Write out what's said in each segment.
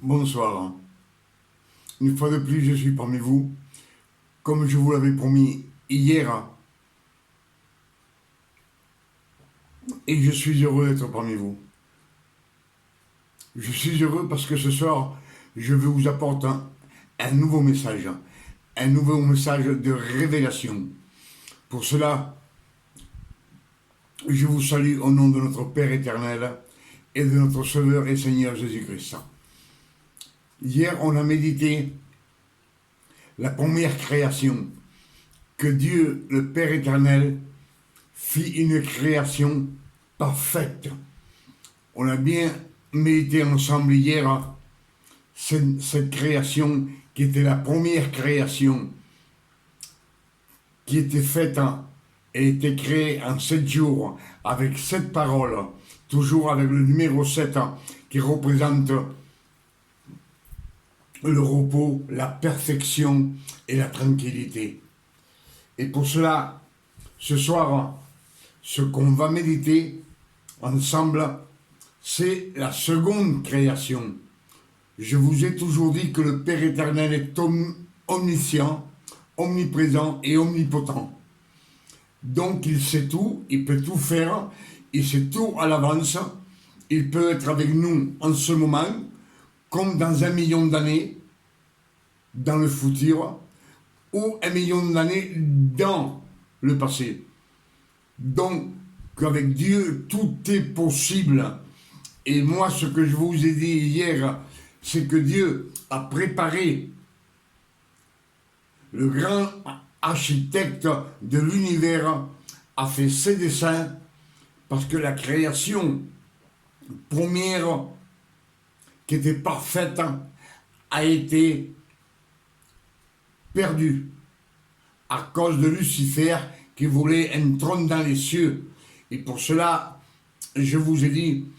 Bonsoir. Une fois de plus, je suis parmi vous. Comme je vous l'avais promis hier, et je suis heureux d'être parmi vous. Je suis heureux parce que ce soir, je vous apporte un nouveau message. Un nouveau message de révélation. Pour cela, je vous salue au nom de notre Père éternel et de notre Sauveur et Seigneur Jésus-Christ. Hier, on a médité la première création, que Dieu, le Père éternel, fit une création parfaite. On a bien médité ensemble hier cette création qui était la première création, qui était faite, et était créée en 7 jours, avec 7 paroles, toujours avec le numéro 7 qui représente le repos, la perfection et la tranquillité. Et pour cela, ce soir, ce qu'on va méditer ensemble, c'est la seconde création. Je vous ai toujours dit que le Père éternel est omniscient, omniprésent et omnipotent. Donc il sait tout, il peut tout faire, il sait tout à l'avance, il peut être avec nous en ce moment, comme dans 1 million d'années, dans le futur, ou 1 million d'années dans le passé. Donc, qu'avec Dieu, tout est possible. Et moi, ce que je vous ai dit hier, c'est que Dieu a préparé le grand architecte de l'univers, a fait ses dessins, parce que la création première, qui était parfaite, a été perdue à cause de Lucifer qui voulait un trône dans les cieux. Et pour cela, je vous ai dit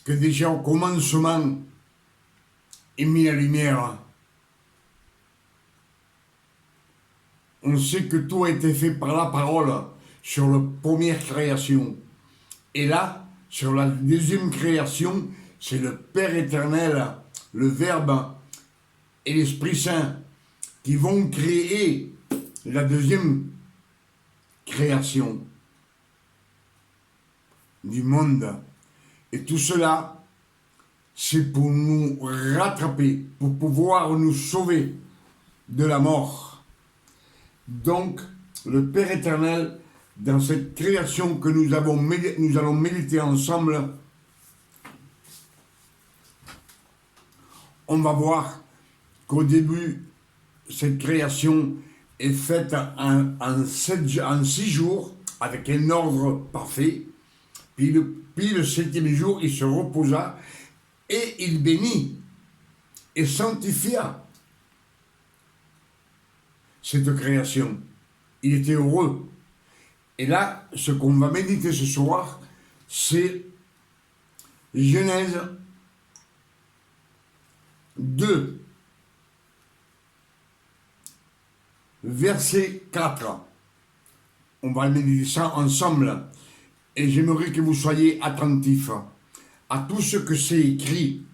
que déjà au commencement est mis la lumière. On sait que tout a été fait par la parole sur la première création. Et là, sur la deuxième création, c'est le Père éternel, le Verbe et l'Esprit Saint qui vont créer la deuxième création du monde. Et tout cela, c'est pour nous rattraper, pour pouvoir nous sauver de la mort. Donc, le Père éternel, dans cette création que nous allons méditer ensemble, on va voir qu'au début, cette création est faite en 6 jours, avec un ordre parfait. Puis le 7e jour, il se reposa et il bénit et sanctifia cette création. Il était heureux. Et là, ce qu'on va méditer ce soir, c'est Genèse 2, verset 4. On va méditer ça ensemble. Et j'aimerais que vous soyez attentifs à tout ce que c'est écrit.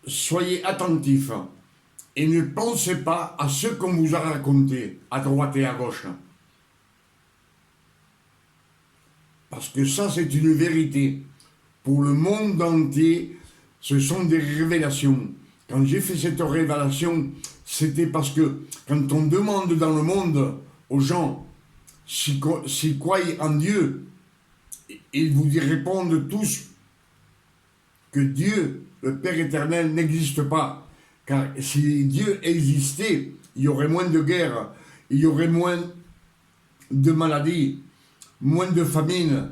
Soyez attentifs et ne pensez pas à ce qu'on vous a raconté à droite et à gauche. Parce que ça, c'est une vérité. Pour le monde entier, ce sont des révélations. Quand j'ai fait cette révélation, c'était parce que quand on demande dans le monde aux gens s'ils croient en Dieu, ils vous répondent tous que Dieu, le Père éternel, n'existe pas. Car si Dieu existait, il y aurait moins de guerres, il y aurait moins de maladies, moins de famine.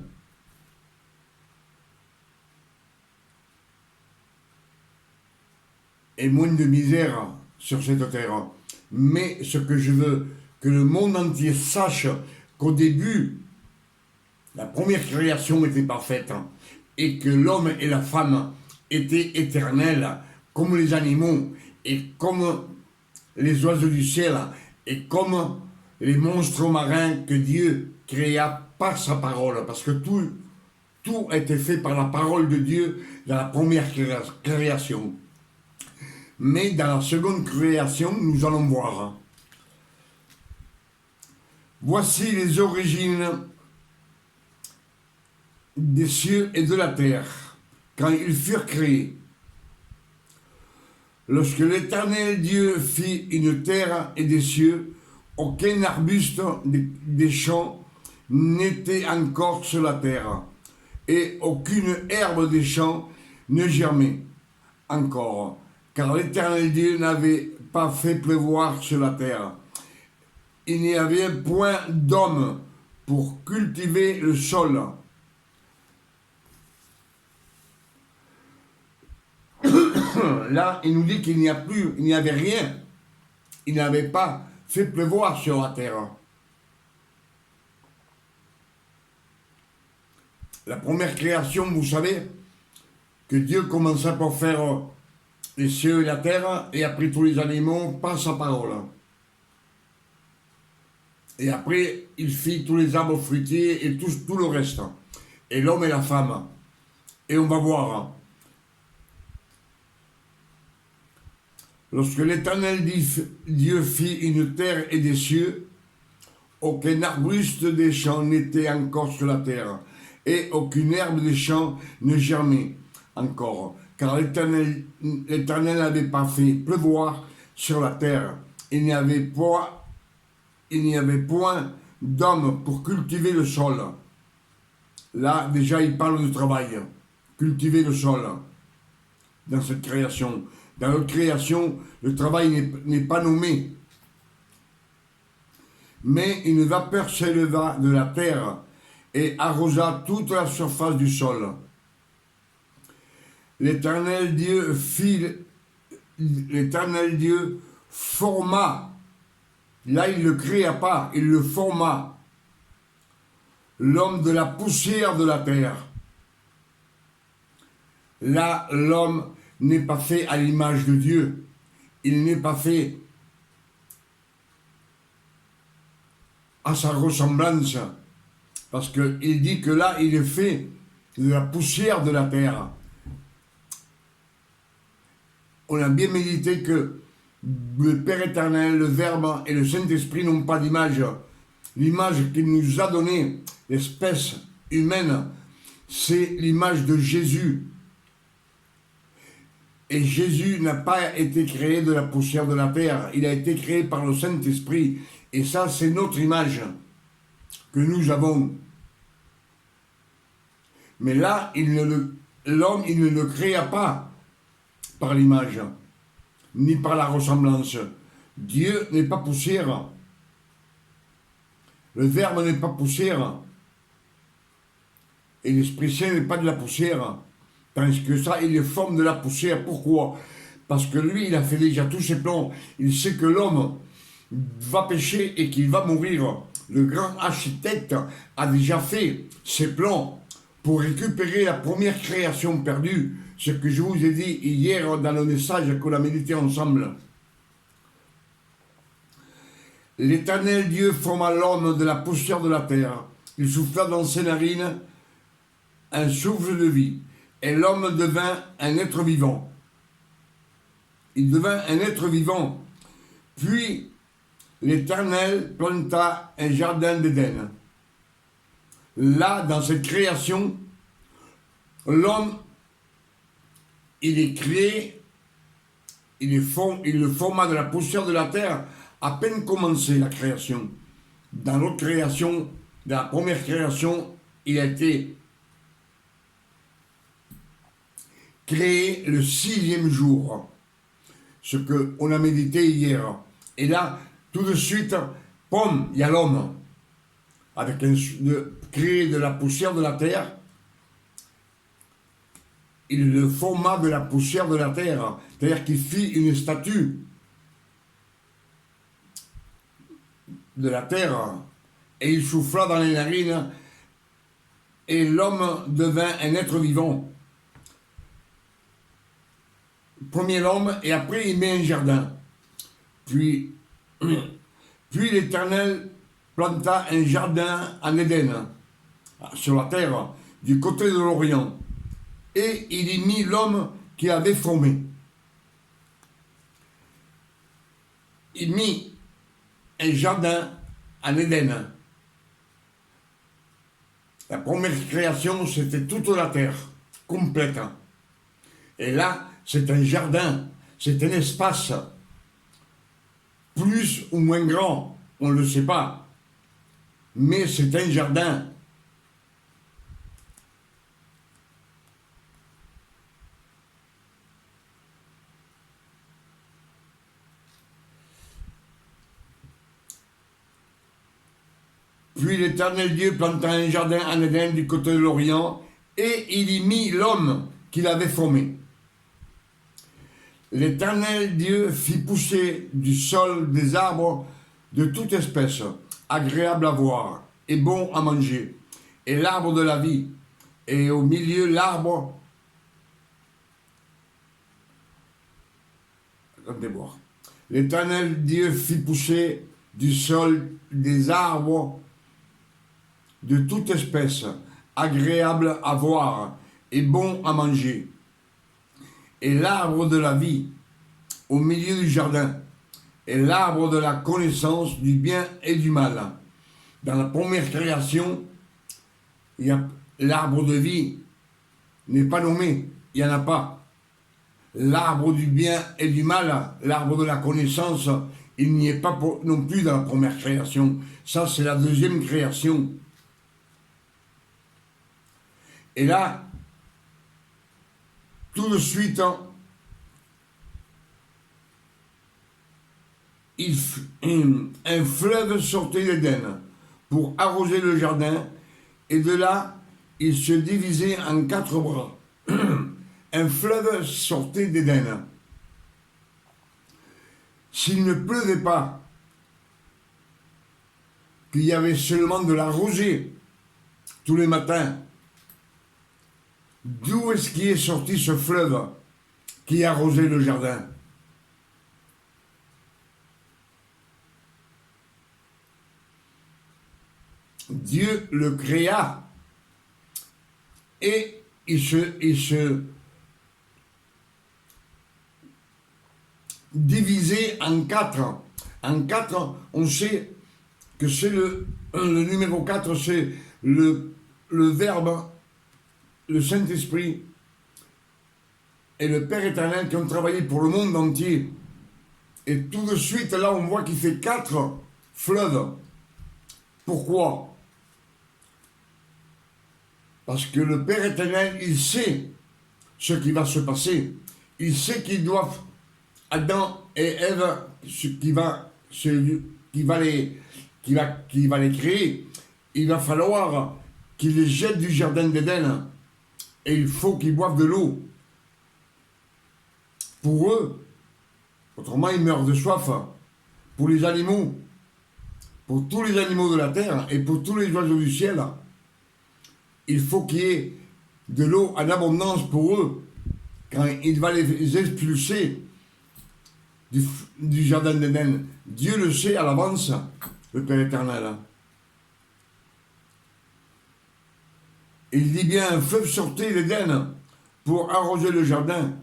Et moins de misère sur cette terre. Mais ce que je veux que le monde entier sache, qu'au début, la première création était parfaite et que l'homme et la femme étaient éternels comme les animaux et comme les oiseaux du ciel et comme les monstres marins que Dieu créa par sa parole. Parce que tout tout a été fait par la parole de Dieu dans la première création. Mais dans la seconde création, nous allons voir. Voici les origines des cieux et de la terre, quand ils furent créés. Lorsque l'Éternel Dieu fit une terre et des cieux, aucun arbuste des champs n'était encore sur la terre, et aucune herbe des champs ne germait encore, car l'Éternel Dieu n'avait pas fait pleuvoir sur la terre. Il n'y avait point d'homme pour cultiver le sol. Là, il nous dit qu'il n'y avait rien. Il n'avait pas fait pleuvoir sur la terre. La première création, vous savez, que Dieu commença par faire les cieux et la terre, et après tous les animaux par sa parole. Et après, il fit tous les arbres fruitiers et tout le reste. Et l'homme et la femme. Et on va voir. Lorsque l'Éternel Dieu fit une terre et des cieux, aucun arbuste des champs n'était encore sur la terre, et aucune herbe des champs ne germait encore, car l'Éternel n'avait pas fait pleuvoir sur la terre. Il n'y avait point d'homme pour cultiver le sol. Là, déjà, il parle de travail. Cultiver le sol dans cette création. Dans notre création, le travail n'est pas nommé. Mais une vapeur s'éleva de la terre et arrosa toute la surface du sol. L'Éternel Dieu forma. Là, il ne le créa pas, il le forma. L'homme de la poussière de la terre. Là, l'homme n'est pas fait à l'image de Dieu. Il n'est pas fait à sa ressemblance. Parce qu'il dit que là, il est fait de la poussière de la terre. On a bien médité que le Père éternel, le Verbe et le Saint-Esprit n'ont pas d'image. L'image qu'il nous a donnée, l'espèce humaine, c'est l'image de Jésus. Et Jésus n'a pas été créé de la poussière de la terre, il a été créé par le Saint-Esprit. Et ça, c'est notre image que nous avons. Mais là, l'homme, il ne le créa pas par l'image, ni par la ressemblance. Dieu n'est pas poussière. Le Verbe n'est pas poussière. Et l'Esprit Saint n'est pas de la poussière. Parce que ça, il est forme de la poussière. Pourquoi? Parce que lui, il a fait déjà tous ses plans. Il sait que l'homme va pécher et qu'il va mourir. Le grand architecte a déjà fait ses plans pour récupérer la première création perdue. Ce que je vous ai dit hier dans le message qu'on a médité ensemble. L'Éternel Dieu forma l'homme de la poussière de la terre. Il souffla dans ses narines un souffle de vie. Et l'homme devint un être vivant. Il devint un être vivant. Puis l'Éternel planta un jardin d'Éden. Là, dans cette création, l'homme, il est créé, il le forma de la poussière de la terre, à peine commencé la création. Dans notre création, dans la première création, il a été créé le 6e jour, ce qu'on a médité hier. Et là, tout de suite, pom, il y a l'homme, avec créé de la poussière de la terre. Il le forma de la poussière de la terre, c'est-à-dire qu'il fit une statue de la terre, et il souffla dans les narines, et l'homme devint un être vivant. Premier l'homme, et après il met un jardin. Puis l'Éternel planta un jardin en Éden, sur la terre. du côté de l'Orient, et il y mit l'homme qu'il avait formé. Il mit un jardin en Éden. La première création, c'était toute la terre, complète. Et là, c'est un jardin, c'est un espace, plus ou moins grand, on ne le sait pas, mais c'est un jardin. Puis l'Éternel Dieu planta un jardin en Éden du côté de l'Orient, et il y mit l'homme qu'il avait formé. L'Éternel Dieu fit pousser du sol des arbres de toute espèce, agréables à voir et bons à manger, et l'arbre de la vie, et au milieu l'arbre... Attendez voir. L'Éternel Dieu fit pousser du sol des arbres de toute espèce, agréables à voir et bons à manger, et l'arbre de la vie au milieu du jardin, et l'arbre de la connaissance du bien et du mal. Dans la première création, l'arbre de vie n'est pas nommé, il n'y en a pas. L'arbre du bien et du mal, l'arbre de la connaissance, il n'y est pas non plus dans la première création. Ça, c'est la deuxième création. Et là, tout de suite, un fleuve sortait d'Éden pour arroser le jardin, et de là, il se divisait en 4 bras. Un fleuve sortait d'Éden. S'il ne pleuvait pas, qu'il y avait seulement de la rosée tous les matins, d'où est-ce qui est sorti ce fleuve qui arrosait le jardin? Dieu le créa et il se divisait en 4. En 4, on sait que c'est le numéro 4, c'est le Verbe, le Saint-Esprit et le Père éternel qui ont travaillé pour le monde entier. Et tout de suite, là, on voit qu'il fait 4 fleuves. Pourquoi? Parce que le Père éternel, il sait ce qui va se passer. Il sait qu'ils doivent, Adam et Ève, qui va les créer, il va falloir qu'ils les jettent du jardin d'Éden. Et il faut qu'ils boivent de l'eau. Pour eux, autrement ils meurent de soif. Pour les animaux, pour tous les animaux de la terre et pour tous les oiseaux du ciel, il faut qu'il y ait de l'eau en abondance pour eux quand il va les expulser du jardin d'Éden. Dieu le sait à l'avance, le Père éternel. Il dit bien, un fleuve sortait d'Éden pour arroser le jardin.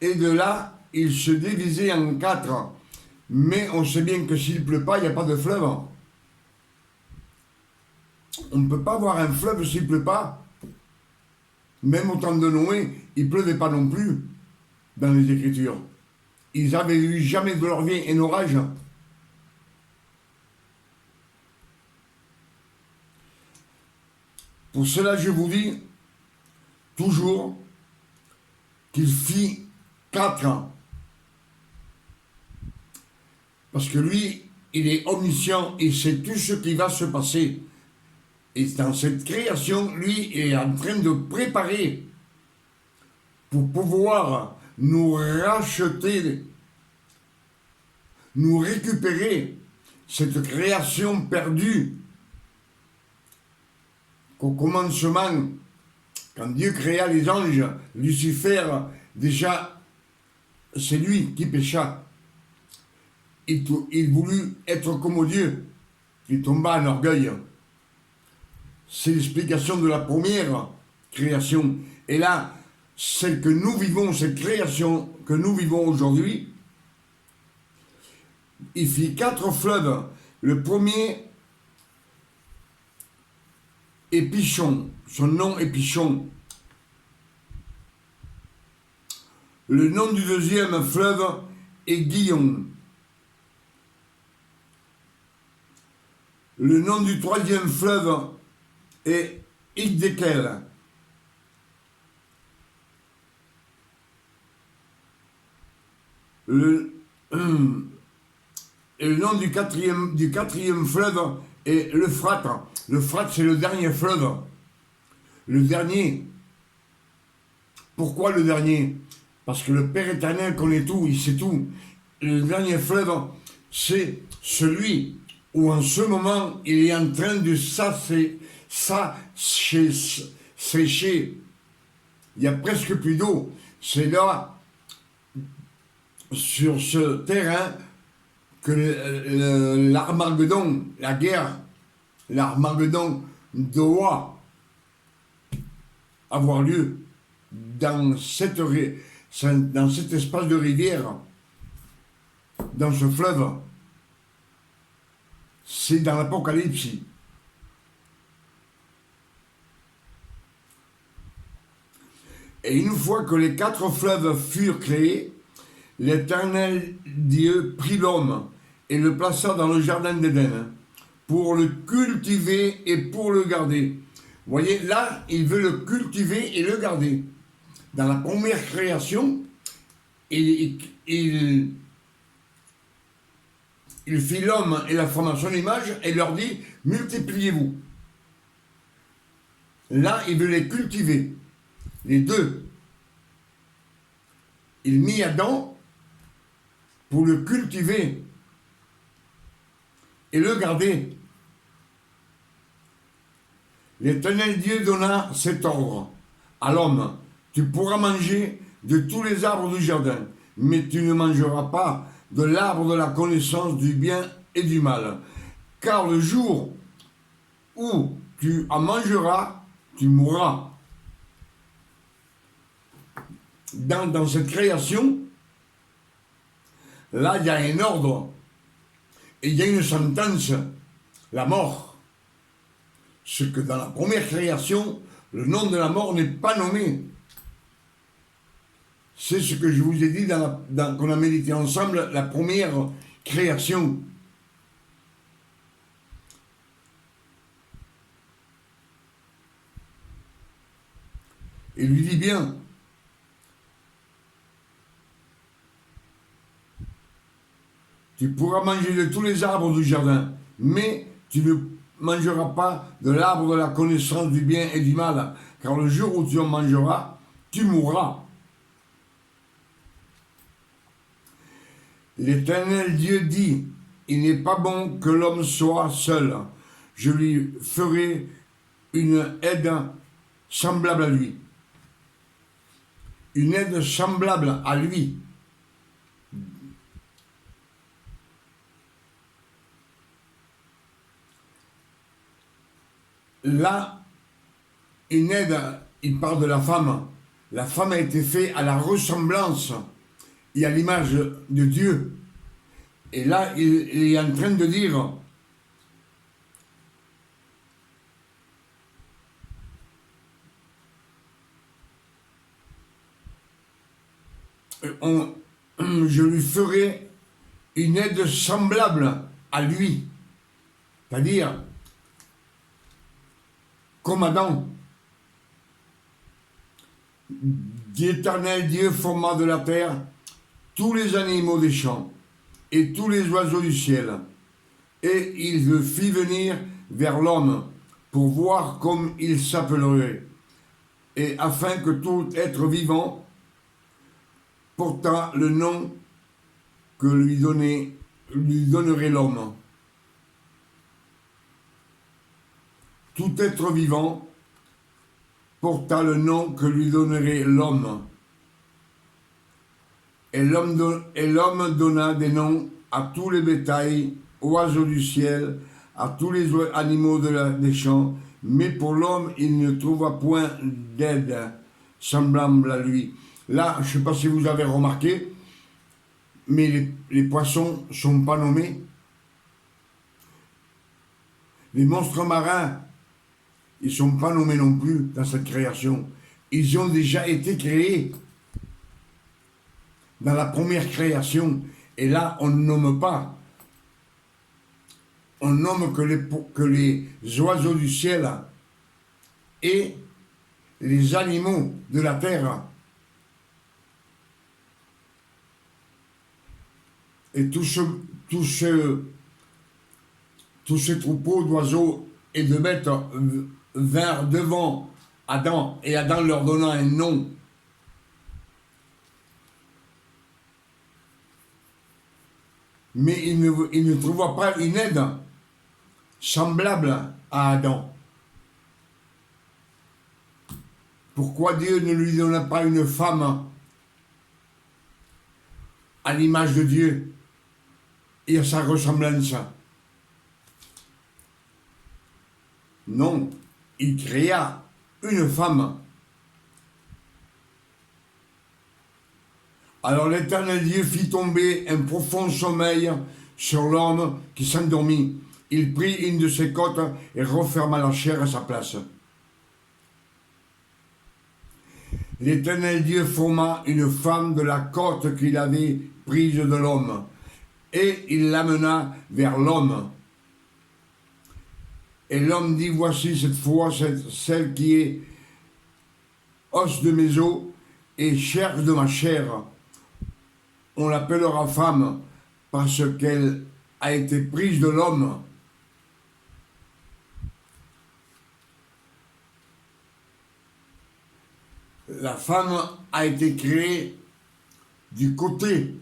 Et de là, il se divisait en 4. Mais on sait bien que s'il ne pleut pas, il n'y a pas de fleuve. On ne peut pas avoir un fleuve s'il ne pleut pas. Même au temps de Noé, il ne pleuvait pas non plus dans les Écritures. Ils n'avaient eu jamais de leur vie un orage. Pour cela, je vous dis toujours qu'il fit 4. Parce que lui, il est omniscient, il sait tout ce qui va se passer. Et dans cette création, lui est en train de préparer pour pouvoir nous racheter, nous récupérer cette création perdue qu'au commencement, quand Dieu créa les anges, Lucifer, déjà, c'est lui qui pécha. Il voulut être comme Dieu. Il tomba en orgueil. c'est l'explication de la première création. Et là, celle que nous vivons, cette création que nous vivons aujourd'hui, il fit 4 fleuves. Le premier est Pichon, son nom est Pichon. Le nom du deuxième fleuve est Guillon. Le nom du troisième fleuve est Hiddekel. Et le nom du quatrième fleuve est l'Euphrate. L'Euphrate, c'est le dernier fleuve. Le dernier. Pourquoi le dernier? Parce que le Père éternel connaît tout, il sait tout. Le dernier fleuve, c'est celui où en ce moment, il est en train de sécher. Il n'y a presque plus d'eau. C'est là, sur ce terrain, que l'Armageddon, la guerre, l'Armageddon doit avoir lieu dans cet espace de rivière, dans ce fleuve. C'est dans l'Apocalypse. Et une fois que les 4 fleuves furent créés, l'Éternel Dieu prit l'homme et le plaça dans le jardin d'Éden pour le cultiver et pour le garder. Vous voyez, là, il veut le cultiver et le garder. Dans la première création, il fit l'homme et la femme à son image et leur dit, multipliez-vous. Là, il veut les cultiver, les deux. Il mit Adam pour le cultiver et le garder. L'Éternel Dieu donna cet ordre à l'homme. Tu pourras manger de tous les arbres du jardin, mais tu ne mangeras pas de l'arbre de la connaissance du bien et du mal. Car le jour où tu en mangeras, tu mourras. Dans cette création, là, il y a un ordre et il y a une sentence, la mort. Ce que dans la première création, le nom de la mort n'est pas nommé. C'est ce que je vous ai dit qu'on a médité ensemble, la première création. Il lui dit bien, tu pourras manger de tous les arbres du jardin, mais tu ne mangeras pas de l'arbre de la connaissance du bien et du mal, car le jour où tu en mangeras, tu mourras. L'Éternel Dieu dit, il n'est pas bon que l'homme soit seul. Je lui ferai une aide semblable à lui. Une aide semblable à lui. Là, une aide, il parle de la femme. La femme a été faite à la ressemblance et à l'image de Dieu. Et là, il est en train de dire, je lui ferai une aide semblable à lui. C'est-à-dire, comme Adam. L'Éternel Dieu forma de la terre tous les animaux des champs et tous les oiseaux du ciel. Et il le fit venir vers l'homme pour voir comme il s'appellerait, et afin que tout être vivant portât le nom que lui donnerait l'homme. Tout être vivant porta le nom que lui donnerait l'homme. Et l'homme donna des noms à tous les bétails, oiseaux du ciel, à tous les animaux des champs mais pour l'homme, il ne trouva point d'aide semblable à lui. Là, je ne sais pas si vous avez remarqué, mais les poissons ne sont pas nommés. Les monstres marins, ils ne sont pas nommés non plus dans cette création. Ils ont déjà été créés dans la première création. Et là, on ne nomme pas. On nomme que les oiseaux du ciel et les animaux de la terre. Et tous ces troupeaux d'oiseaux et de bêtes vinrent devant Adam, et Adam leur donna un nom. Mais il ne trouva pas une aide semblable à Adam. Pourquoi Dieu ne lui donna pas une femme à l'image de Dieu et à sa ressemblance? Non, il créa une femme. Alors l'Éternel Dieu fit tomber un profond sommeil sur l'homme qui s'endormit. Il prit une de ses côtes et referma la chair à sa place. L'Éternel Dieu forma une femme de la côte qu'il avait prise de l'homme, et il l'amena vers l'homme. Et l'homme dit, voici cette fois celle qui est os de mes os et chair de ma chair. On l'appellera femme parce qu'elle a été prise de l'homme. La femme a été créée du côté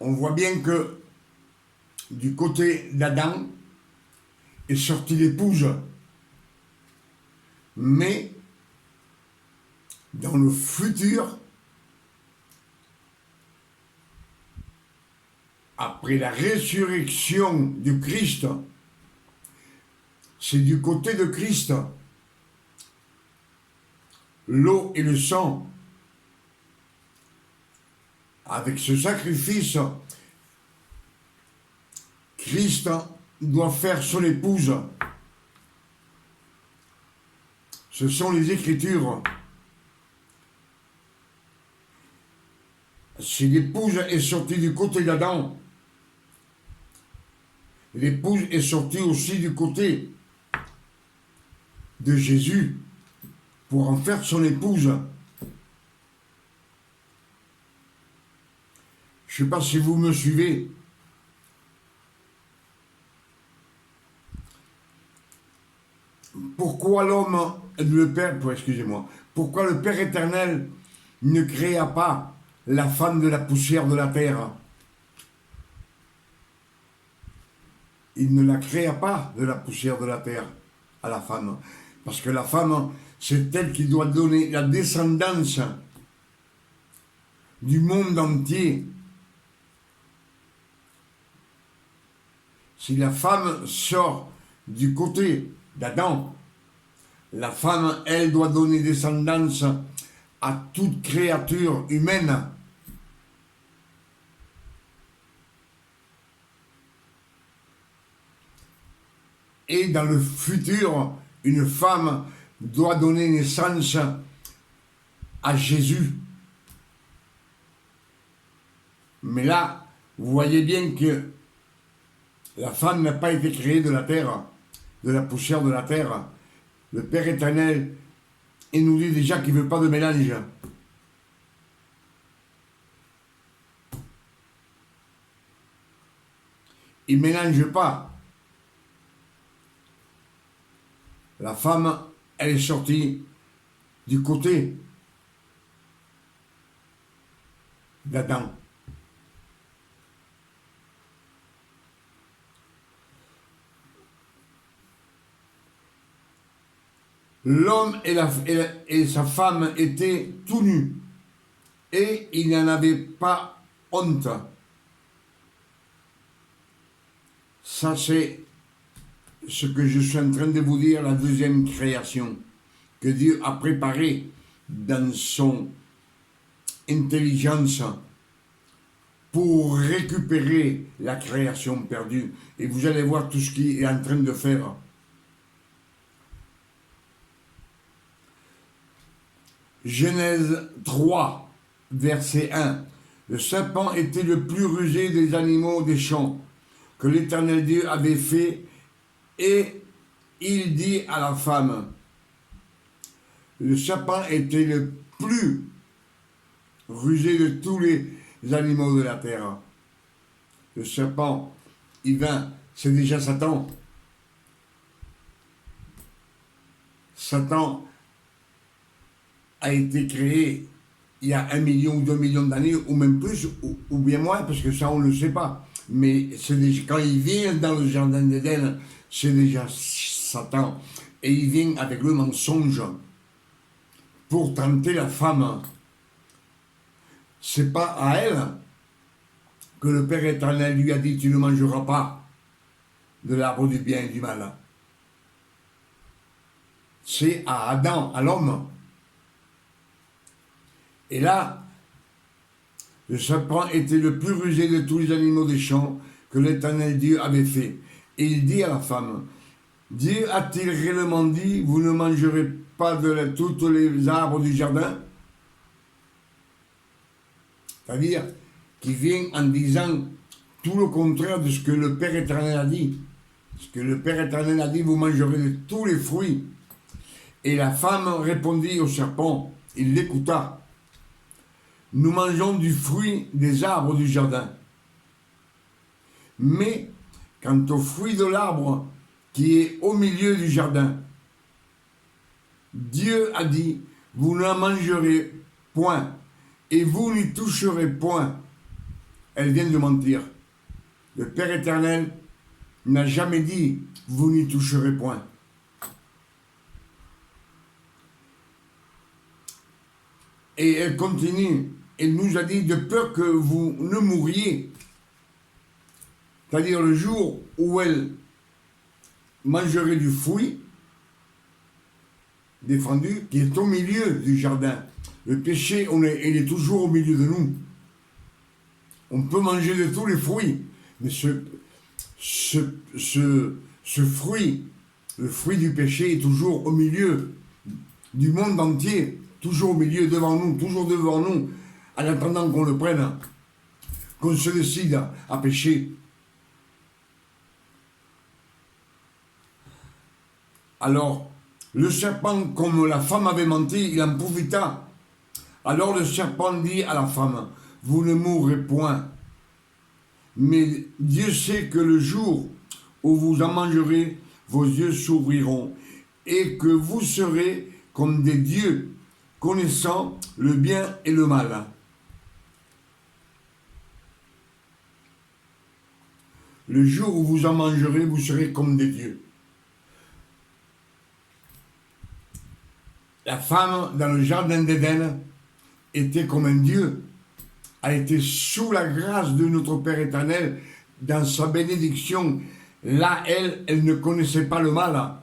on voit bien que du côté d'Adam est sortie l'épouse. Mais dans le futur, après la résurrection du Christ, c'est du côté de Christ. L'eau et le sang. Avec ce sacrifice, Christ doit faire son épouse. Ce sont les Écritures. Si l'épouse est sortie du côté d'Adam, l'épouse est sortie aussi du côté de Jésus pour en faire son épouse. Je ne sais pas si vous me suivez. Pourquoi l'homme, le Père, excusez-moi, pourquoi le Père éternel ne créa pas la femme de la poussière de la terre? Il ne la créa pas de la poussière de la terre à la femme. Parce que la femme, c'est elle qui doit donner la descendance du monde entier. Si la femme sort du côté d'Adam, la femme, elle, doit donner descendance à toute créature humaine. Et dans le futur, une femme doit donner naissance à Jésus. Mais là, vous voyez bien que la femme n'a pas été créée de la terre, de la poussière de la terre. Le Père éternel, il nous dit déjà qu'il ne veut pas de mélange. Il ne mélange pas. La femme, elle est sortie du côté d'Adam. L'homme et sa femme étaient tout nus et il n'en avait pas honte. Ça, c'est ce que je suis en train de vous dire, la deuxième création, que Dieu a préparée dans son intelligence pour récupérer la création perdue. Et vous allez voir tout ce qu'il est en train de faire. Genèse 3, verset 1. Le serpent était le plus rusé des animaux des champs que l'Éternel Dieu avait fait, et il dit à la femme, le serpent était le plus rusé de tous les animaux de la terre. Le serpent, il vint, c'est déjà Satan. Satan a été créé il y a 1 million ou 2 millions d'années, ou même plus, ou bien moins, parce que ça on ne le sait pas. Mais c'est déjà, quand il vient dans le jardin d'Éden, c'est déjà Satan. Et il vient avec le mensonge pour tenter la femme. C'est pas à elle que le Père éternel lui a dit, tu ne mangeras pas de l'arbre du bien et du mal. C'est à Adam, à l'homme. Et là, le serpent était le plus rusé de tous les animaux des champs que l'Éternel Dieu avait fait. Et il dit à la femme, Dieu a-t-il réellement dit, vous ne mangerez pas de tous les arbres du jardin? C'est-à-dire qu'il vient en disant tout le contraire de ce que le Père éternel a dit. Ce que le Père éternel a dit, vous mangerez de tous les fruits. Et la femme répondit au serpent, il l'écouta. Nous mangeons du fruit des arbres du jardin. Mais quant au fruit de l'arbre qui est au milieu du jardin, Dieu a dit, vous n'en mangerez point, et vous n'y toucherez point. Elle vient de mentir. Le Père éternel n'a jamais dit, vous n'y toucherez point. Et elle continue, elle nous a dit, de peur que vous ne mouriez. C'est-à-dire le jour où elle mangerait du fruit défendu, qui est au milieu du jardin. Le péché, il est toujours au milieu de nous. On peut manger de tous les fruits, mais ce fruit, le fruit du péché est toujours au milieu du monde entier, toujours au milieu, devant nous, toujours devant nous, en attendant qu'on le prenne, qu'on se décide à pécher. Alors, le serpent, comme la femme avait menti, il en profita. Alors le serpent dit à la femme, vous ne mourrez point. Mais Dieu sait que le jour où vous en mangerez, vos yeux s'ouvriront et que vous serez comme des dieux, connaissant le bien et le mal. Le jour où vous en mangerez, vous serez comme des dieux. La femme dans le jardin d'Éden était comme un dieu, a été sous la grâce de notre Père éternel, dans sa bénédiction. Là, elle ne connaissait pas le mal,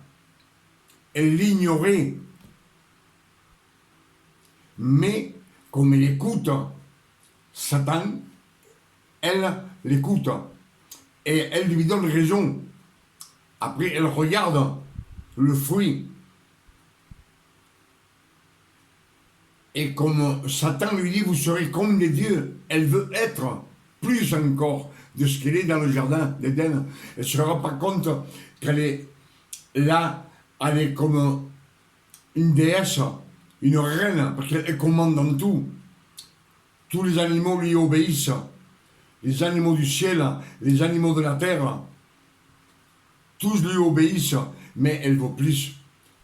elle l'ignorait. Mais, comme elle écoute Satan, elle l'écoute, et elle lui donne raison. Après, elle regarde le fruit. Et comme Satan lui dit, vous serez comme des dieux, elle veut être plus encore de ce qu'elle est dans le jardin d'Éden. Elle ne se rend pas compte qu'elle est là, elle est comme une déesse, une reine, parce qu'elle commande dans tout. Tous les animaux lui obéissent, les animaux du ciel, les animaux de la terre, tous lui obéissent, mais elle vaut plus,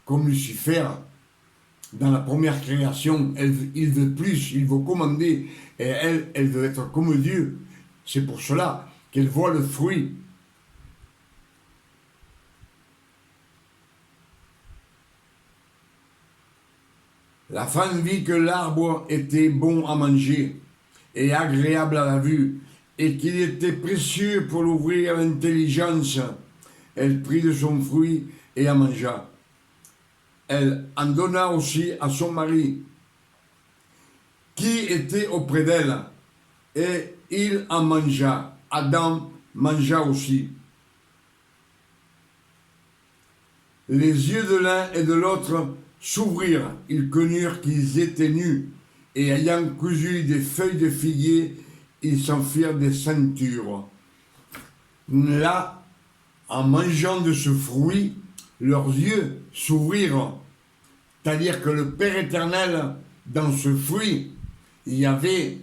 comme Lucifer. Dans la première création, il veut plus, il veut commander, et elle veut être comme Dieu. C'est pour cela qu'elle voit le fruit. La femme vit que l'arbre était bon à manger et agréable à la vue, et qu'il était précieux pour l'ouvrir l'intelligence, elle prit de son fruit et en mangea. Elle en donna aussi à son mari, qui était auprès d'elle, et il en mangea. Adam mangea aussi. Les yeux de l'un et de l'autre s'ouvrirent, ils connurent qu'ils étaient nus, et ayant cousu des feuilles de figuier, ils s'en firent des ceintures. Là, en mangeant de ce fruit, leurs yeux s'ouvrirent. C'est-à-dire que le Père éternel, dans ce fruit, il y avait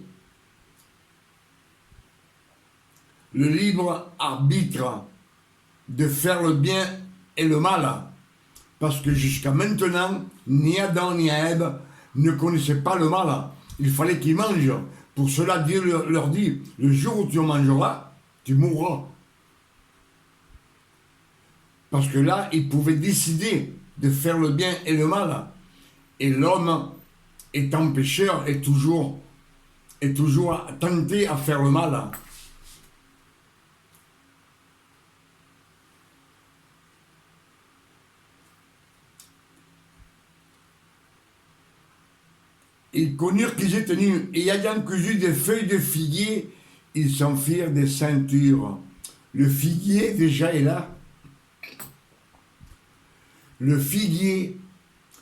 le libre arbitre de faire le bien et le mal. Parce que jusqu'à maintenant, ni Adam ni Ève ne connaissaient pas le mal. Il fallait qu'ils mangent. Pour cela, Dieu leur dit, le jour où tu en mangeras, tu mourras. Parce que là, ils pouvaient décider de faire le bien et le mal. Et l'homme, étant pécheur, est toujours tenté à faire le mal. Ils connurent qu'ils étaient nus, et ayant cousu des feuilles de figuier, ils s'en firent des ceintures. Le figuier, déjà, est là. Le figuier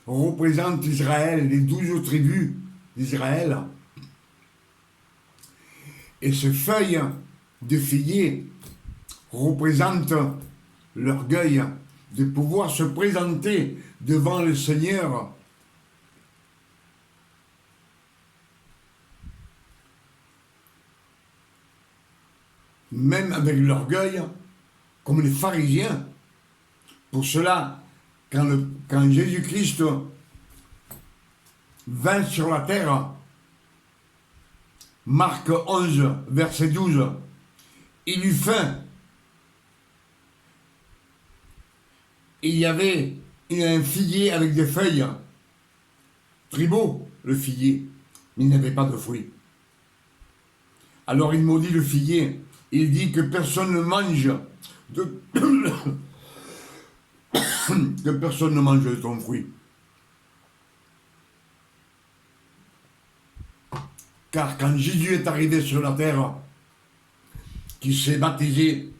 représente Israël, les 12 tribus d'Israël. Et ces feuilles de figuier représentent l'orgueil de pouvoir se présenter devant le Seigneur même avec l'orgueil, comme les pharisiens. Pour cela, quand Jésus-Christ vint sur la terre, Marc 11, verset 12, il eut faim. Il y avait un figuier avec des feuilles. Très beau, le figuier, mais il n'avait pas de fruits. Alors il maudit le figuier. Il dit que personne ne mange que personne ne mange de ton fruit. Car quand Jésus est arrivé sur la terre, qu'il s'est baptisé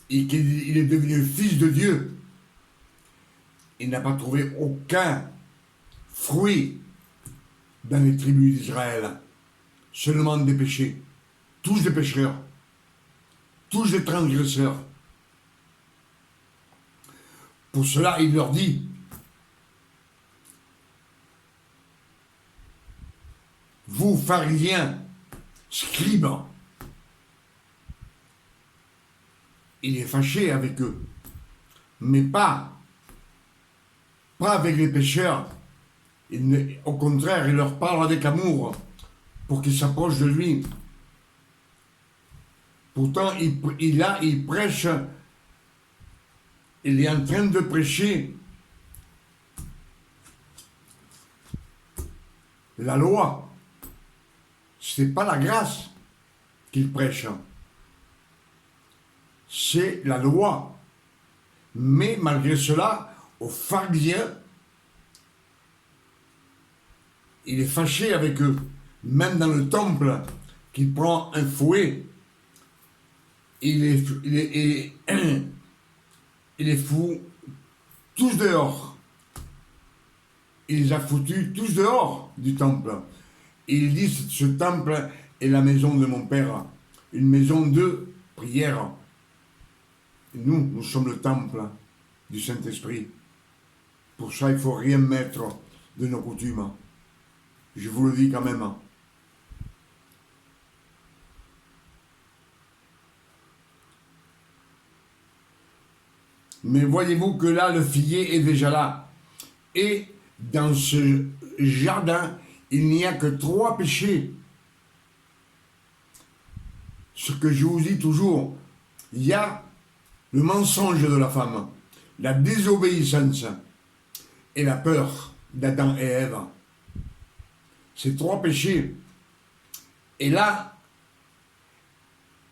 et qu'il est devenu fils de Dieu, il n'a pas trouvé aucun fruit dans les tribus d'Israël. Seulement des péchés. Tous des pécheurs. Tous des transgresseurs. Pour cela, il leur dit, vous pharisiens, scribes, il est fâché avec eux, mais pas avec les pécheurs. Au contraire, il leur parle avec amour pour qu'ils s'approchent de lui. Pourtant, il prêche, il est en train de prêcher la loi. Ce n'est pas la grâce qu'il prêche, c'est la loi. Mais malgré cela, aux pharisiens, il est fâché avec eux. Même dans le temple, qu'il prend un fouet, il les fout tous dehors. Il les a foutus tous dehors du temple. Et il dit, ce temple est la maison de mon Père, une maison de prière. Et nous sommes le temple du Saint-Esprit. Pour ça, il ne faut rien mettre de nos coutumes. Je vous le dis quand même. Mais voyez-vous que là, le figuier est déjà là. Et dans ce jardin, il n'y a que 3 péchés. Ce que je vous dis toujours, il y a le mensonge de la femme, la désobéissance et la peur d'Adam et Ève. Ces 3 péchés. Et là,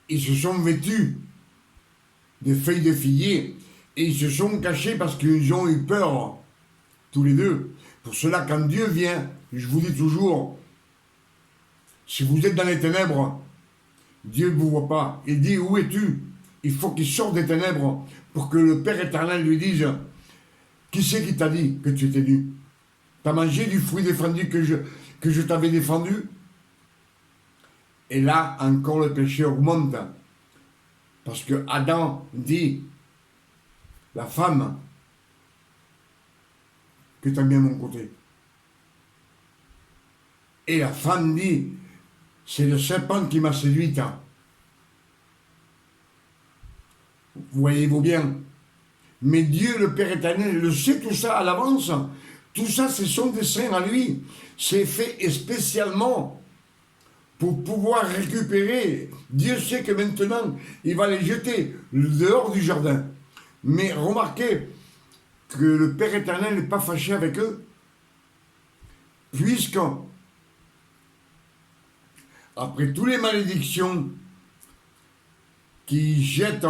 ils se sont vêtus des feuilles de figuier et ils se sont cachés parce qu'ils ont eu peur, tous les deux. Pour cela, quand Dieu vient, je vous dis toujours, si vous êtes dans les ténèbres, Dieu ne vous voit pas. Il dit, où es-tu? Il faut qu'il sorte des ténèbres pour que le Père éternel lui dise, qui c'est qui t'a dit que tu étais nu? T'as mangé du fruit défendu que je t'avais défendu? Et là, encore le péché augmente. Parce que Adam dit, la femme, que tu as mis à mon côté. Et la femme dit, c'est le serpent qui m'a séduite. Voyez-vous bien. Mais Dieu, le Père éternel, le sait tout ça à l'avance. Tout ça, c'est son dessein à lui. C'est fait spécialement pour pouvoir récupérer. Dieu sait que maintenant, il va les jeter dehors du jardin. Mais remarquez que le Père éternel n'est pas fâché avec eux, puisque, après toutes les malédictions qu'il jette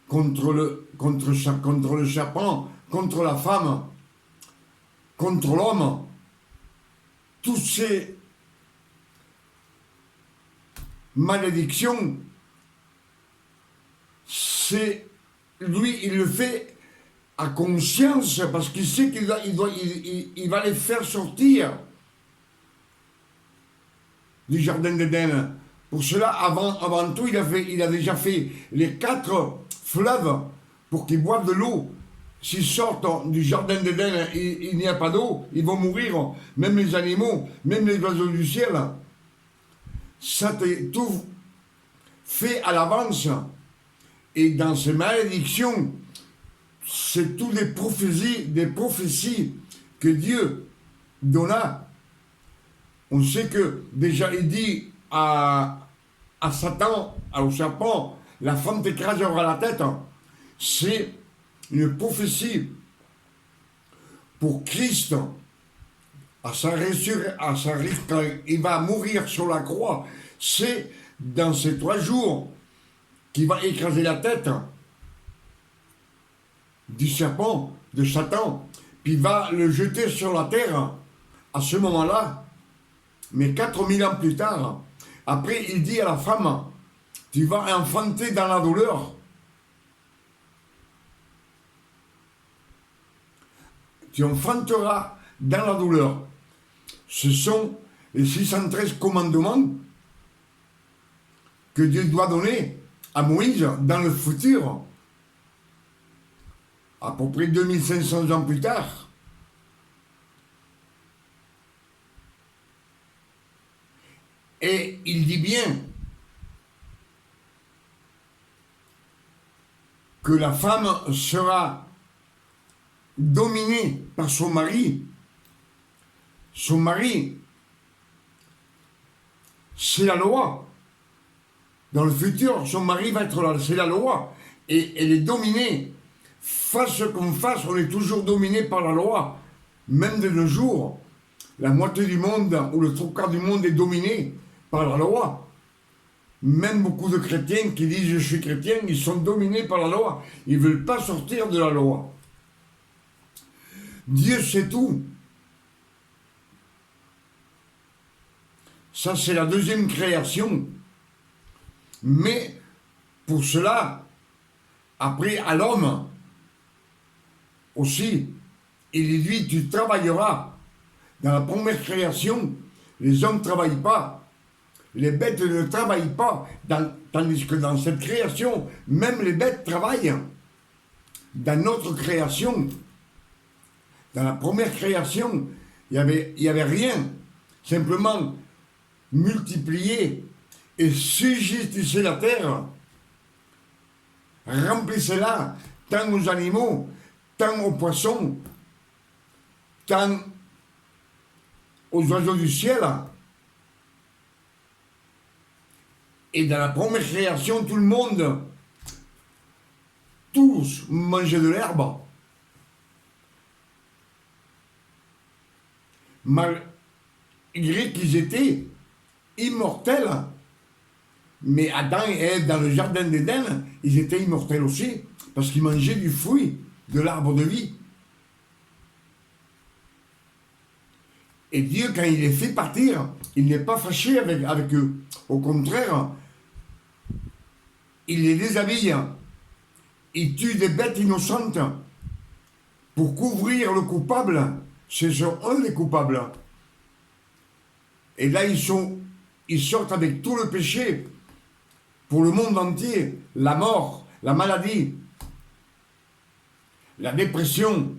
contre le serpent, contre la femme, contre l'homme, toutes ces malédictions, c'est lui, il le fait à conscience parce qu'il sait qu'il va les faire sortir du jardin d'Éden. Pour cela, avant tout, il a déjà fait les 4 fleuves pour qu'ils boivent de l'eau. S'ils sortent du jardin d'Éden, il n'y a pas d'eau, ils vont mourir. Même les animaux, même les oiseaux du ciel. Ça est tout fait à l'avance. Et dans ces malédictions, c'est toutes des prophéties que Dieu donna. On sait que déjà il dit à Satan, au serpent, la femme t'écrasera la tête. C'est une prophétie pour Christ, quand il va mourir sur la croix. C'est dans ces 3 jours qu'il va écraser la tête du serpent, de Satan, puis va le jeter sur la terre à ce moment-là. Mais 4000 ans plus tard, après il dit à la femme, tu vas enfanter dans la douleur. Tu enfanteras dans la douleur. Ce sont les 613 commandements que Dieu doit donner à Moïse dans le futur. À peu près 2500 ans plus tard. Et il dit bien que la femme sera dominée par son mari. Son mari, c'est la loi. Dans le futur, son mari va être là, c'est la loi. Et elle est dominée. Fasse ce qu'on fasse, on est toujours dominé par la loi. Même de nos jours, la moitié du monde, ou le 3/4 du monde est dominé par la loi. Même beaucoup de chrétiens qui disent je suis chrétien, ils sont dominés par la loi. Ils ne veulent pas sortir de la loi. Dieu sait tout. Ça, c'est la deuxième création. Mais pour cela, après à l'homme aussi, il dit tu travailleras. Dans la première création, les hommes ne travaillent pas. Les bêtes ne travaillent pas. Tandis que dans cette création, même les bêtes travaillent. Dans notre création, dans la première création, il y avait rien. Simplement multiplier et subsistez la terre. Remplissez-la, tant aux animaux, tant aux poissons, tant aux oiseaux du ciel. Et dans la première création, tout le monde, tous mangeaient de l'herbe. Malgré qu'ils étaient immortels, Mais Adam et Ève, dans le jardin d'Éden, ils étaient immortels aussi, parce qu'ils mangeaient du fruit de l'arbre de vie. Et Dieu, quand il les fait partir, il n'est pas fâché avec eux. Au contraire, il les déshabille. Il tue des bêtes innocentes pour couvrir le coupable. Ce sont eux les coupables. Et là, ils sortent avec tout le péché pour le monde entier. La mort, la maladie, la dépression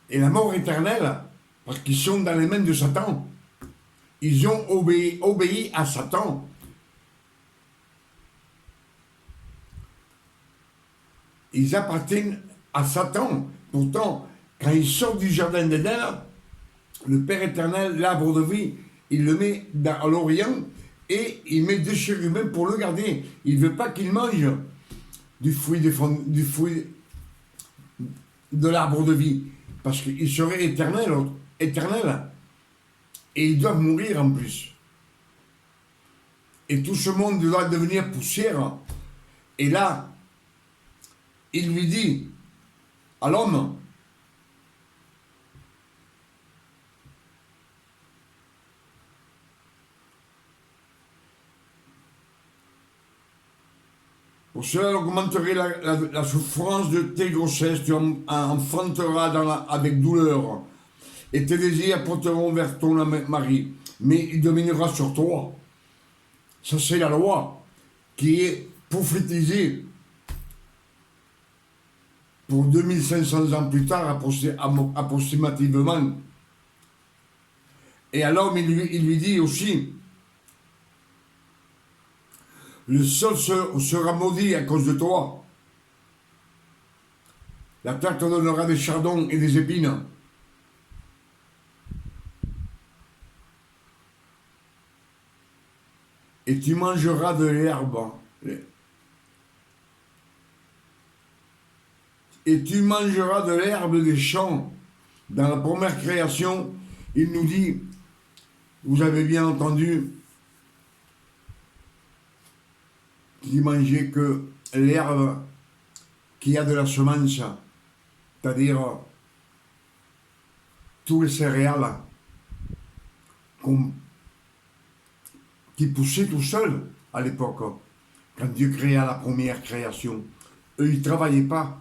et la mort éternelle, parce qu'ils sont dans les mains de Satan. Ils ont obéi à Satan. Ils appartiennent à Satan. Pourtant, quand ils sortent du jardin d'Éden, le Père éternel, l'arbre de vie, il le met à l'Orient et il met deux chérubins pour le garder. Il ne veut pas qu'il mange du fruit de l'arbre de vie, parce qu'il serait éternel. Et ils doivent mourir en plus. Et tout ce monde doit devenir poussière. Et là, il lui dit à l'homme, pour cela, augmenterai la souffrance de tes grossesses, tu enfanteras avec douleur, et tes désirs porteront vers ton mari, mais il dominera sur toi. Ça, c'est la loi qui est prophétisée pour 2500 ans plus tard, approximativement. Et à l'homme, il lui dit aussi, le sol sera maudit à cause de toi. La terre te donnera des chardons et des épines. Et tu mangeras de l'herbe. Et tu mangeras de l'herbe des champs. Dans la première création, il nous dit, vous avez bien entendu, qu'il mangeait que l'herbe qui a de la semence, c'est-à-dire tous les céréales qui poussaient tout seuls à l'époque, quand Dieu créa la première création. Eux, ils ne travaillaient pas.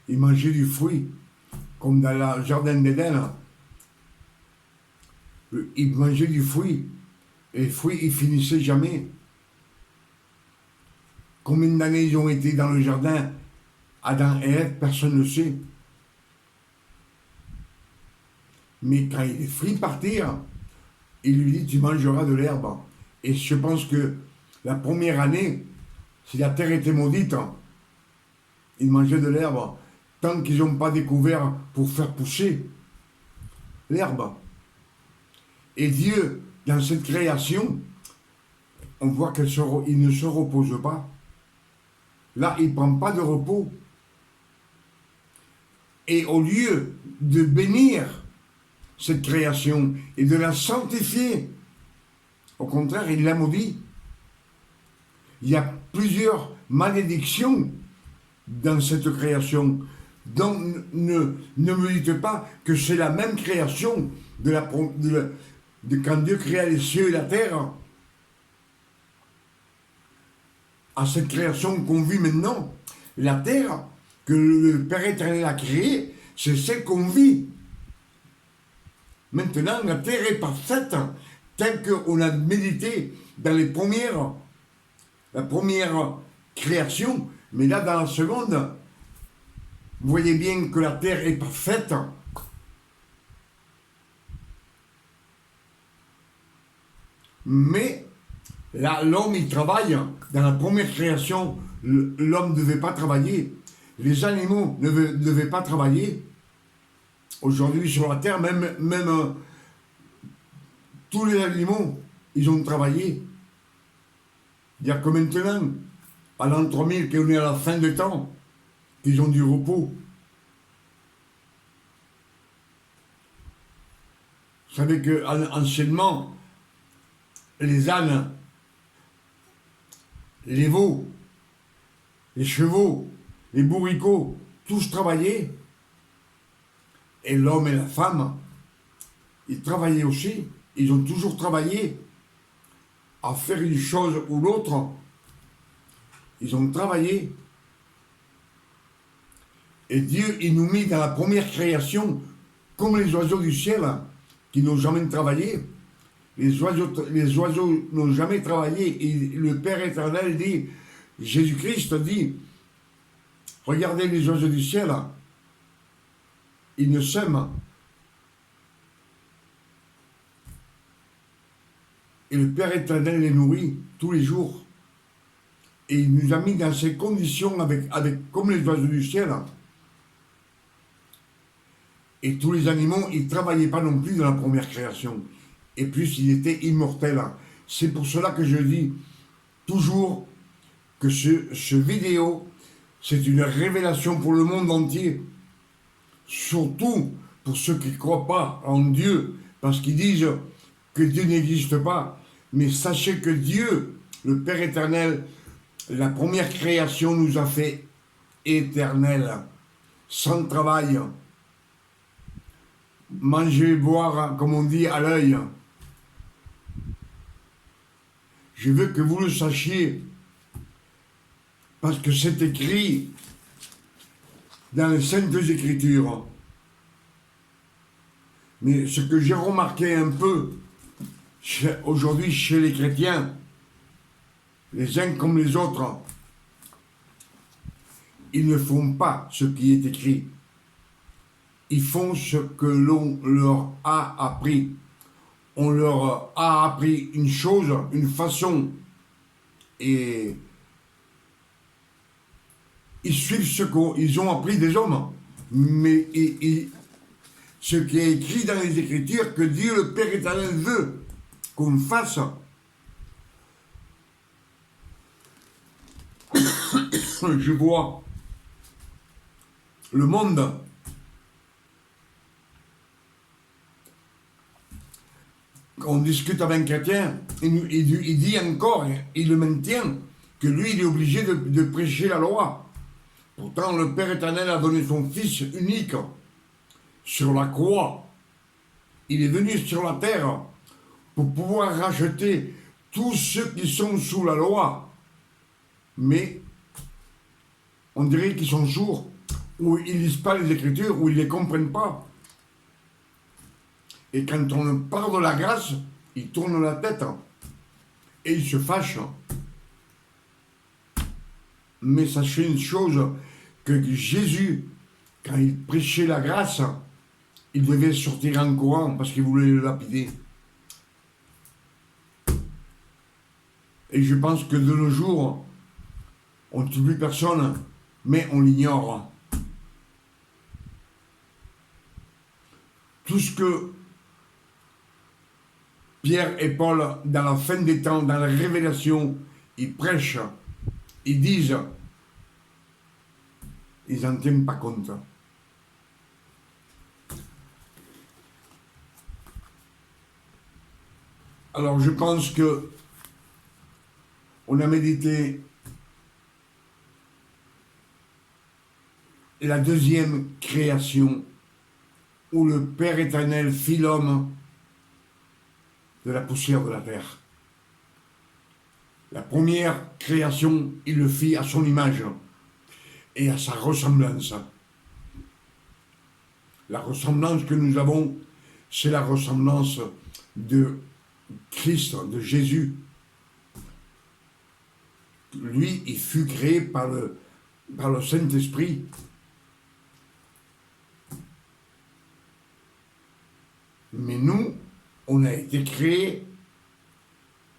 Ils mangeaient du fruit, comme dans le jardin d'Éden. Ils mangeaient du fruit. Et les fruits, ils finissaient jamais. Combien d'années ils ont été dans le jardin, Adam et Ève, personne ne le sait. Mais quand il les fit partir, il lui dit, tu mangeras de l'herbe. Et je pense que la première année, si la terre était maudite, ils mangeaient de l'herbe, tant qu'ils n'ont pas découvert pour faire pousser l'herbe. Et Dieu, dans cette création, on voit qu'il ne se repose pas. Là, il ne prend pas de repos. Et au lieu de bénir cette création et de la sanctifier, au contraire, il la maudit. Il y a plusieurs malédictions dans cette création. Donc, ne me dites pas que c'est la même création de quand Dieu créa les cieux et la terre, à cette création qu'on vit maintenant. La terre que le Père éternel a créée, c'est celle qu'on vit. Maintenant, la terre est parfaite, telle qu'on a médité dans la première création, mais là, dans la seconde, vous voyez bien que la terre est parfaite. Mais là, l'homme, il travaille. Dans la première création, l'homme ne devait pas travailler. Les animaux ne devaient pas travailler. Aujourd'hui, sur la terre, même tous les animaux, ils ont travaillé. Il n'y a que maintenant, à l'an 3000, qu'on est à la fin des temps, qu'ils ont du repos. savez que anciennement, les ânes, les veaux, les chevaux, les bourricots, tous travaillaient. Et l'homme et la femme, ils travaillaient aussi. Ils ont toujours travaillé à faire une chose ou l'autre. Ils ont travaillé. Et Dieu, il nous mit dans la première création, comme les oiseaux du ciel, qui n'ont jamais travaillé. Les oiseaux n'ont jamais travaillé. Et le Père éternel dit, Jésus-Christ dit, regardez les oiseaux du ciel, ils ne sèment. Et le Père éternel les nourrit tous les jours. Et il nous a mis dans ces conditions comme les oiseaux du ciel. Et tous les animaux, ils ne travaillaient pas non plus dans la première création. Et puis, ils étaient immortels. C'est pour cela que je dis toujours que ce vidéo, c'est une révélation pour le monde entier. Surtout pour ceux qui ne croient pas en Dieu, parce qu'ils disent que Dieu n'existe pas. Mais sachez que Dieu, le Père éternel, la première création nous a fait éternel, sans travail. Manger, boire, comme on dit, à l'œil. Je veux que vous le sachiez, parce que c'est écrit dans les Saintes Écritures. Mais ce que j'ai remarqué un peu aujourd'hui chez les chrétiens, les uns comme les autres, ils ne font pas ce qui est écrit. Ils font ce que l'on leur a appris. On leur a appris une chose, une façon, et ils suivent ce qu'ils ont appris des hommes. Mais ce qui est écrit dans les Écritures, que Dieu le Père éternel veut qu'on fasse, je vois le monde on discute avec un chrétien, il dit encore, il le maintient, que lui, il est obligé de prêcher la loi. Pourtant, le Père éternel a donné son Fils unique sur la croix. Il est venu sur la terre pour pouvoir racheter tous ceux qui sont sous la loi. Mais on dirait qu'ils sont sourds, ou ils ne lisent pas les Écritures, ou ils ne les comprennent pas. Et quand on parle de la grâce, ils tournent la tête et ils se fâchent. Mais sachez une chose, que Jésus, quand il prêchait la grâce, il devait sortir en courant parce qu'il voulait le lapider. Et je pense que de nos jours, on ne tue plus personne, mais on l'ignore. Tout ce que Pierre et Paul, dans la fin des temps, dans la révélation, ils prêchent, ils disent, ils n'en tiennent pas compte. Alors je pense que on a médité la deuxième création où le Père éternel fit l'homme de la poussière de la terre. La première création, il le fit à son image et à sa ressemblance. La ressemblance que nous avons, c'est la ressemblance de Christ, de Jésus. Lui, il fut créé par le Saint-Esprit. Mais nous, on a été créés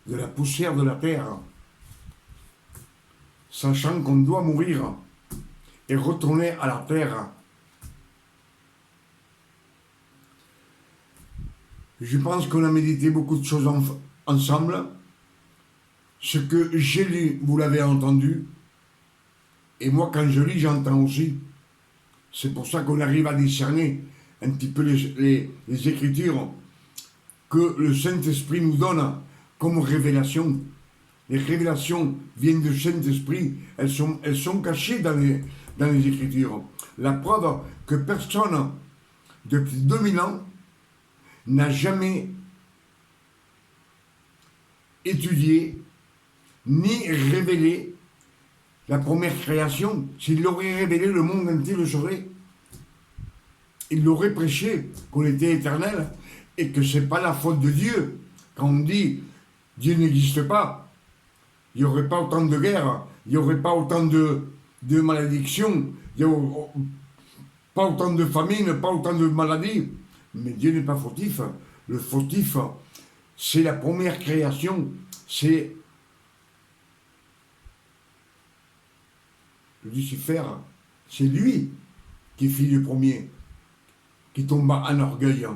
de la poussière de la terre, sachant qu'on doit mourir et retourner à la terre. Je pense qu'on a médité beaucoup de choses ensemble. Ce que j'ai lu, vous l'avez entendu. Et moi, quand je lis, j'entends aussi. C'est pour ça qu'on arrive à discerner un petit peu les Écritures. que le Saint-Esprit nous donne comme révélation. Les révélations viennent du Saint-Esprit, elles sont cachées dans les Écritures. La preuve que personne, depuis 2000 ans, n'a jamais étudié ni révélé la première création. S'il l'aurait révélé, le monde entier le saurait. Il l'aurait prêché qu'on était éternel et que ce n'est pas la faute de Dieu. Quand on dit Dieu n'existe pas, il n'y aurait pas autant de guerres, il n'y aurait pas autant de malédictions, il n'y aurait pas autant de famine, pas autant de maladies. Mais Dieu n'est pas fautif. Le fautif, c'est la première création, c'est Lucifer, c'est lui qui fit le premier, qui tomba en orgueil.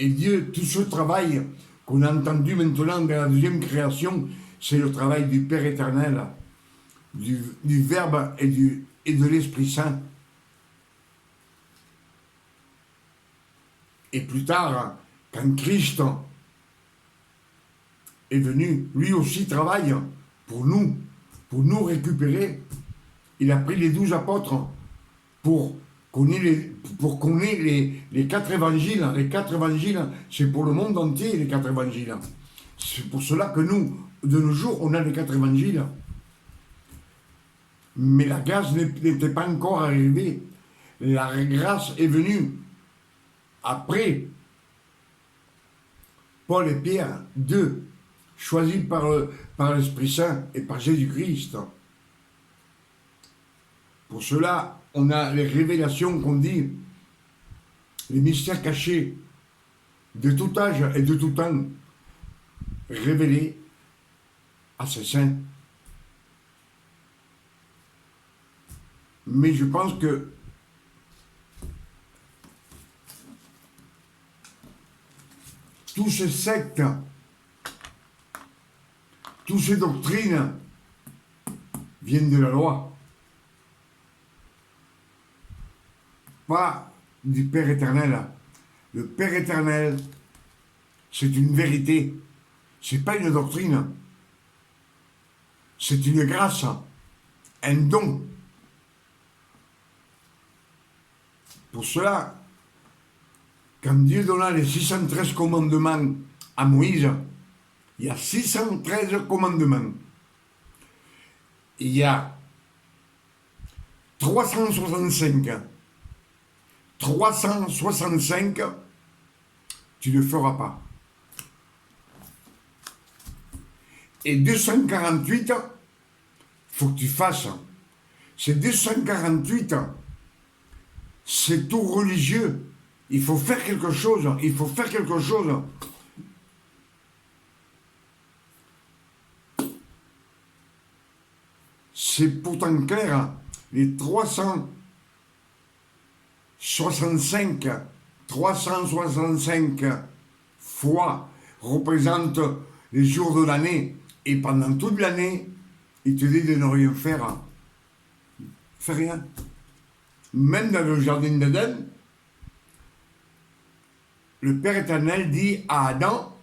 Et Dieu, tout ce travail qu'on a entendu maintenant dans la deuxième création, c'est le travail du Père éternel, du Verbe et de l'Esprit Saint. Et plus tard, quand Christ est venu, lui aussi travaille pour nous récupérer. Il a pris les 12 apôtres pour qu'on ait les 4 évangiles. Les 4 évangiles, c'est pour le monde entier, les 4 évangiles. C'est pour cela que nous, de nos jours, on a les 4 évangiles. Mais la grâce n'était pas encore arrivée. La grâce est venue après Paul et Pierre, deux, choisis par l'Esprit Saint et par Jésus-Christ. Pour cela, on a les révélations qu'on dit, les mystères cachés de tout âge et de tout temps, révélés à ces saints. Mais je pense que tous ces sectes, toutes ces doctrines viennent de la loi, pas du Père éternel. Le Père éternel, c'est une vérité, c'est pas une doctrine, c'est une grâce, un don. Pour cela, quand Dieu donna les 613 commandements à Moïse, il y a 613 commandements. Il y a 365, tu ne feras pas. Et 248, il faut que tu fasses. Ces 248, c'est tout religieux. Il faut faire quelque chose, il faut faire quelque chose. C'est pourtant clair, les 365 fois représentent les jours de l'année. Et pendant toute l'année, il te dit de ne rien faire. Fais rien. Même dans le jardin d'Éden, le Père éternel dit à Adam,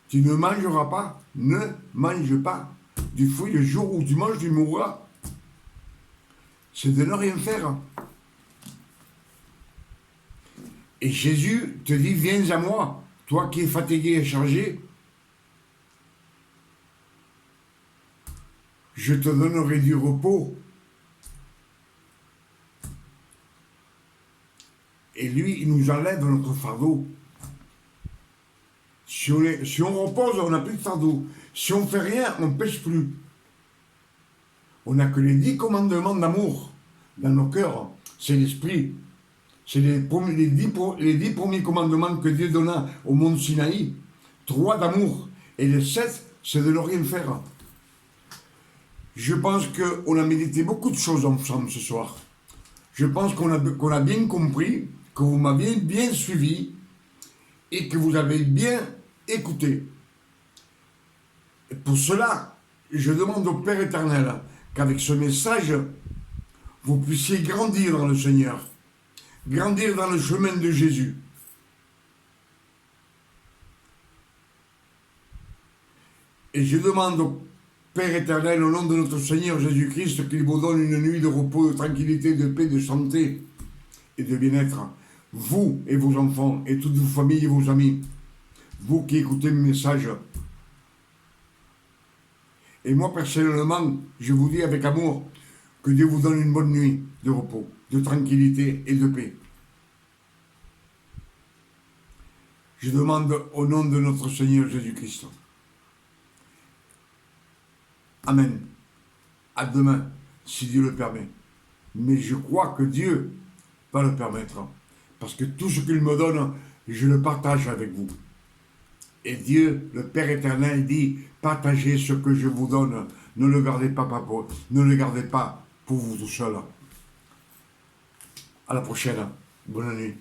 tu ne mangeras pas, ne mange pas du fruit, le jour où tu manges, tu mourras. C'est de ne rien faire. Et Jésus te dit, viens à moi, toi qui es fatigué et chargé, je te donnerai du repos. Et lui, il nous enlève notre fardeau. Si on repose, on n'a plus de fardeau. Si on ne fait rien, on ne pêche plus. On n'a que les 10 commandements d'amour dans nos cœurs. C'est l'esprit. C'est les 10 premiers commandements que Dieu donna au mont Sinaï. 3 d'amour. Et les 7, c'est de ne rien faire. Je pense qu'on a médité beaucoup de choses ensemble ce soir. Je pense qu'on a bien compris, que vous m'aviez bien suivi et que vous avez bien écouté. Et pour cela, je demande au Père éternel qu'avec ce message, vous puissiez grandir dans le Seigneur, grandir dans le chemin de Jésus. Et je demande au Père éternel, au nom de notre Seigneur Jésus-Christ, qu'il vous donne une nuit de repos, de tranquillité, de paix, de santé et de bien-être. Vous et vos enfants, et toutes vos familles et vos amis, vous qui écoutez mes messages. Et moi, personnellement, je vous dis avec amour que Dieu vous donne une bonne nuit de repos, de tranquillité et de paix. Je demande au nom de notre Seigneur Jésus-Christ. Amen. À demain, si Dieu le permet. Mais je crois que Dieu va le permettre. Parce que tout ce qu'il me donne, je le partage avec vous. Et Dieu, le Père éternel, dit, partagez ce que je vous donne. Ne le gardez pas pour vous tout seul. À la prochaine. Bonne nuit.